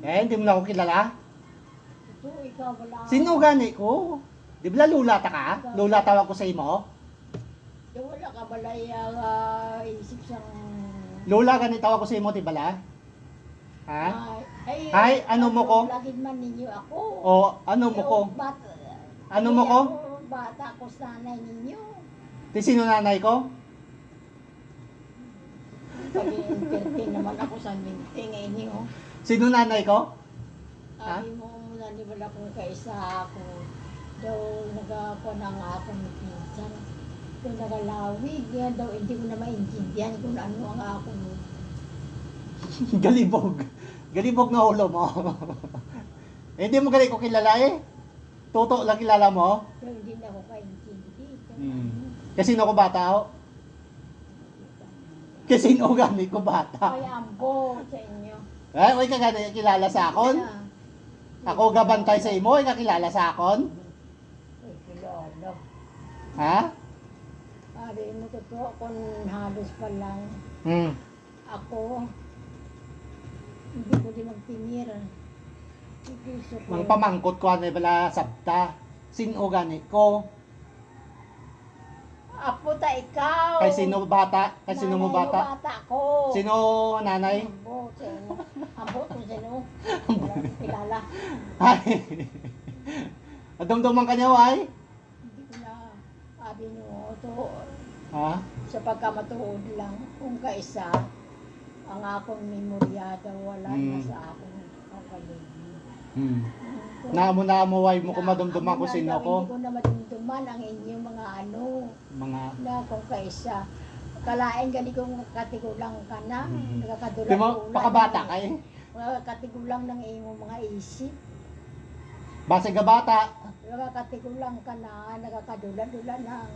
Hindi mo na ako kilala? Ito, ikaw wala. Sino gani ko? Di ba lula ta ka? Lula tawag ko sa imo? Ito, wala ka balay isip siyang... Lula gani tawag ko sa imo, di bala? Ha? Ay, ano mo ko? Lagid man ninyo ako. O, ano mo ko? Ano mo ko? Bata ko sa nanay ninyo. Di sino nanay ko? Pag-entertain naman ako sa meeting inyo. Sino nanay ko? Ha? Sabi mo, nanibala kong kaisa ako. Daw nagapa ng akong pinsan. Daw nagalawig. Yan daw, hindi ko na maintindihan kung ano ang akong... Galibog. Galibog na ulo mo. Hindi mo gali ko kilala eh. Toto lang kilala mo. Daw hindi na ako kaintindi. Kasi no ko bata ako. Kasi no gani ko bata. Kaya ambo sa inyo. Ay, oy ka gani kilala sa akon? Ako gabantay sa imo, oy kakilala sa akon? Ay, kilala. Ha? Sabi mo totoo kung halos pa lang ako, hindi ko din magtinir. Gusto ko. Mang pamangkot ko ano bala sabta. Sino gani ko? Apo ta ikaw. Kay sino bata? Kay sino mo Nanay bata? bata ko. Sino nanay? Ambo, sino? Ambo kung sino. Kilala. Ay. Adom-doman ka niya, ay? Hindi ko na sabi nyo, to, Ha? sa pagkamatuod lang, kung kaisa, ang akong memorya daw wala na sa akong kapaligid. Naamuway mo kung madumduman ko sino ko. Hindi ko na madumduman ang inyong mga ano, Mga... na kung kaisa. Kalain gani kong katigulang ka na, Di mo, nagkakadulang pakabata ka eh. Katigulang ng iyong mga isip. Base ka bata. Nagkakatigulang ka na, nagkakadula-dula na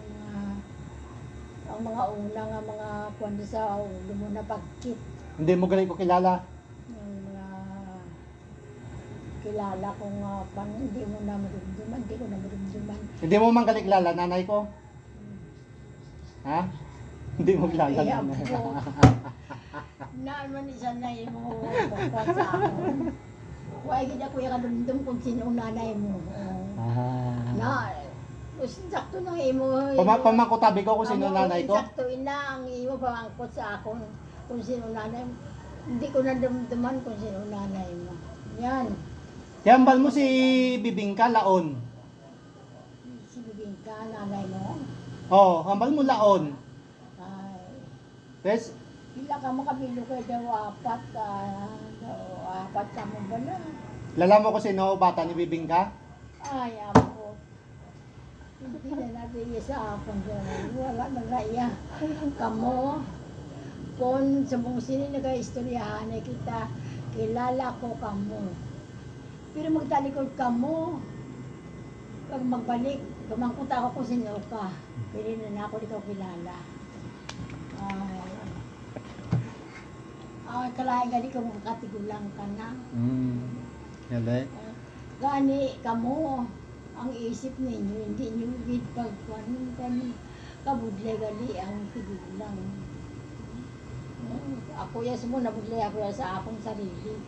ang mga unang ang mga kwento sa ulo mo na pagkit. Hindi mo galing ko kilala. Yung mga kilala kong hindi mo na marumduman, hindi ko na marumduman. Hindi mo man galing kilala nanay ko. Ha? Hindi mo kilala Kaya nanay. po, naman isa na yung bukwan sa akin. Huwag kita kuya kadundum kung sino ang nanay mo. Na, sakto nang imo. Pamangko tabi ko kung sino nanay ko. Sakto ina ang imo pamangkot sa akon kung sino nanay mo. Hindi ko nadamdaman kung sino nanay mo. Yan. Tiyambal mo si Bibingka Laon. Si Bibingka, nanay mo. Oh, hambal mo Laon. Ay, Yes. pila ka makabilo kay daw apat ka mo ba na? Lala mo ko sino bata ni Bibingka? Ay, apo. Hindi na natin sa akong gano'n. Wala na na iya. Kamo, kung sa mong sini nag-istoryahan na kita, kilala ko kamo. Pero magtalikod kamo, pag magbalik, kumangkot ako kung sino ka. Pero na ako ikaw kilala. Ay, kalahin gani ko makatigulang ka na. Yalay. Gani kamo, ang isip ninyo, hindi nyo pagkuhan kami. Kabudlay gali ang tigulang. Ako yas mo, nabudlay ako sa akong sarili.